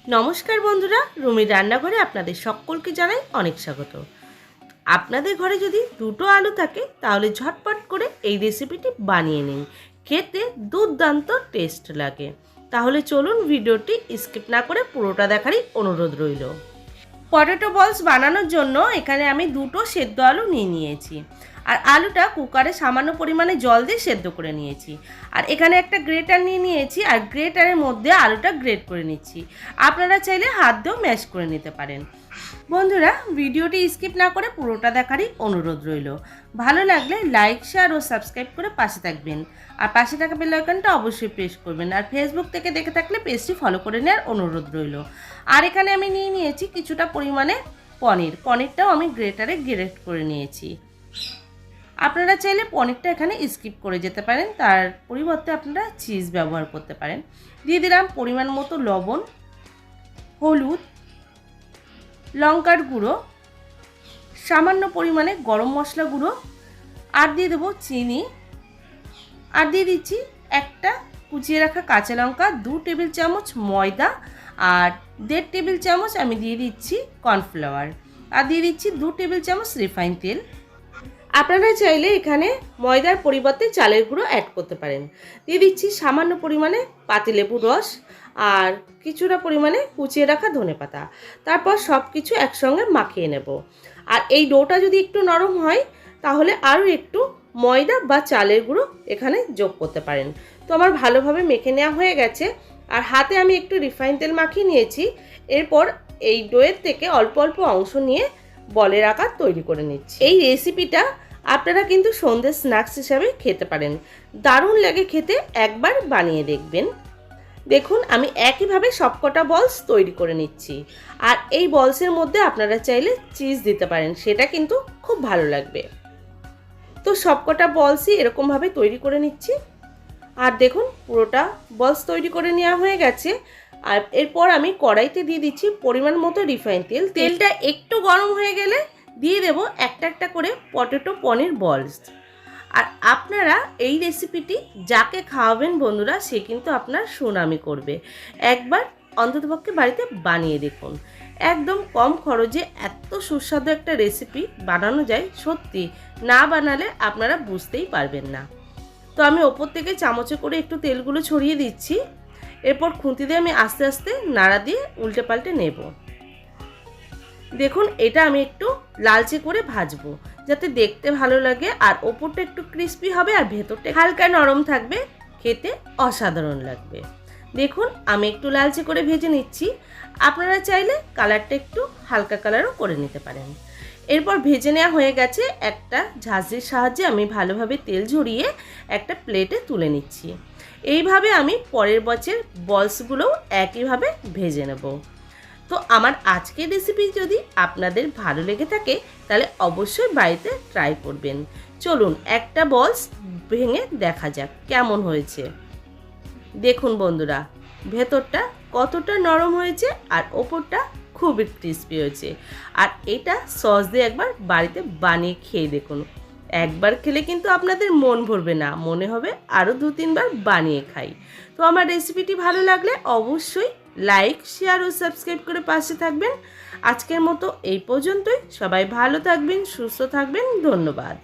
নমস্কার বন্ধুরা, রুমির রান্নাঘরে আপনাদের সকলকে জানাই অনেক স্বাগত। আপনাদের ঘরে যদি দুটো আলু থাকে তাহলে ঝটপট করে এই রেসিপিটি বানিয়ে নিন, খেতে দুর্দান্ত টেস্ট লাগে। তাহলে চলুন ভিডিওটি স্কিপ না করে পুরোটা দেখারই অনুরোধ রইল। পটেটো বলস বানানোর জন্য এখানে আমি দুটো সেদ্ধ আলু নিয়েছি, আর আলুটা কুকারে সামান্য পরিমাণে জল দিয়ে সেদ্ধ করে নিয়েছি। আর এখানে একটা গ্রেটার নিয়েছি, আর গ্রেটারের মধ্যে আলুটা গ্রেট করে নিচ্ছি। আপনারা চাইলে হাত দিয়েও ম্যাশ করে নিতে পারেন। বন্ধুরা, ভিডিওটি স্কিপ না করে পুরোটা দেখারই অনুরোধ রইল। ভালো লাগলে লাইক, শেয়ার ও সাবস্ক্রাইব করে পাশে থাকবেন, আর পাশে থাকা বেল আইকনটা অবশ্যই প্রেস করবেন। আর ফেসবুক থেকে দেখে থাকলে পেজটি ফলো করে নেওয়ার অনুরোধ রইল। আর এখানে আমি নিয়েছি কিছুটা পরিমাণে পনিরটাও আমি গ্রেটারে গ্রেট করে নিয়েছি। আপনারা চাইলে পনিরটা এখানে স্কিপ করে যেতে পারেন, তার পরিবর্তে আপনারা চিজ ব্যবহার করতে পারেন। দিয়ে দিলাম পরিমাণ মতো লবণ, হলুদ, লঙ্কার গুঁড়ো, সামান্য পরিমাণে গরম মশলা গুঁড়ো, আর দিয়ে দেবো চিনি, আর দিয়ে দিচ্ছি একটা কুচিয়ে রাখা কাঁচা লঙ্কা, 2 টেবিল চামচ ময়দা, আর 1.5 টেবিল চামচ আমি দিয়ে দিচ্ছি কর্নফ্লাওয়ার, আর দিয়ে দিচ্ছি 2 টেবিল চামচ রিফাইন তেল। আপনারা চাইলে এখানে ময়দার পরিবর্তে চালের গুঁড়ো অ্যাড করতে পারেন। দিয়ে দিচ্ছি সামান্য পরিমাণে পাতিলেবুর রস, আর কিছুটা পরিমাণে কুচিয়ে রাখা ধনেপাতা। তারপর সব কিছু একসঙ্গে মাখিয়ে নেব। আর এই ডোটা যদি একটু নরম হয় তাহলে আরও একটু ময়দা বা চালের গুঁড়ো এখানে যোগ করতে পারেন। তো আমার ভালোভাবে মেখে নেওয়া হয়ে গেছে, আর হাতে আমি একটু রিফাইন তেল মাখিয়ে নিয়েছি। এরপর এই ডোয়ের থেকে অল্প অল্প অংশ নিয়ে বলের আকার তৈরি করে নিচ্ছি। এই রেসিপিটা আপনারা কিন্তু সন্ধ্যের স্ন্যাক্স হিসাবে খেতে পারেন, দারুণ লাগে খেতে, একবার বানিয়ে দেখবেন। দেখুন, আমি একইভাবে সবকটা বলস তৈরি করে নিচ্ছি। আর এই বলসের মধ্যে আপনারা চাইলে চিজ দিতে পারেন, সেটা কিন্তু খুব ভালো লাগবে। তো সবকটা বলসই এরকমভাবে তৈরি করে নিচ্ছি। আর দেখুন, পুরোটা বলস তৈরি করে নেওয়া হয়ে গেছে। আর এরপর আমি কড়াইতে দিয়ে দিচ্ছি পরিমাণ মতো রিফাইন তেল। তেলটা একটু গরম হয়ে গেলে দিয়ে দেব একটা একটা করে পটেটো পনির বলস। আর আপনারা এই রেসিপিটি যাকে খাওয়াবেন বন্ধুরা, সে কিন্তু আপনার সুনামি করবে। একবার অন্ততপক্ষে বাড়িতে বানিয়ে দেখুন। একদম কম খরচে এত সুস্বাদু একটা রেসিপি বানানো যায়, সত্যি না বানালে আপনারা বুঝতেই পারবেন না। তো আমি ওপর থেকে চামচে করে একটু তেলগুলো ছড়িয়ে দিচ্ছি। এরপর খুন্তি দিয়ে আমি আস্তে আস্তে নাড়া দিয়ে উল্টে পাল্টে নেব। দেখুন, এটা আমি একটু লালচে করে ভাজবো, যাতে দেখতে ভালো লাগে, আর ওপরটা একটু ক্রিস্পি হবে আর ভেতরটা হালকা নরম থাকবে, খেতে অসাধারণ লাগবে। দেখুন, আমি একটু লালচে করে ভেজে নিচ্ছি। আপনারা চাইলে কালারটা একটু হালকা কালারও করে নিতে পারেন। এরপর ভেজে নেওয়া হয়ে গেছে। একটা ঝাঁঝরির সাহায্যে আমি ভালোভাবে তেল ঝরিয়ে একটা প্লেটে তুলে নিচ্ছি। এইভাবে আমি পরের ব্যাচের বলসগুলোও একইভাবে ভেজে নেব। তো আমার আজকের রেসিপি যদি আপনাদের ভালো লেগে থাকে তাহলে অবশ্যই বাড়িতে ট্রাই করবেন। চলুন একটা বলস ভেঙে দেখা যাক কেমন হয়েছে। দেখুন বন্ধুরা, ভেতরটা কতটা নরম হয়েছে আর ওপরটা খুবই ক্রিস্পি হয়েছে। আর এটা সস দিয়ে একবার বাড়িতে বানিয়ে খেয়ে দেখুন। একবার খেলে কিন্তু আপনাদের মন ভরবে না, মনে হবে আরও 2-3 বার বানিয়ে খাই। তো আমার রেসিপিটি ভালো লাগলে অবশ্যই লাইক, শেয়ার ও সাবস্ক্রাইব করে পাশে থাকবেন। আজকের মতো এই পর্যন্তই। সবাই ভালো থাকবেন, সুস্থ থাকবেন। ধন্যবাদ।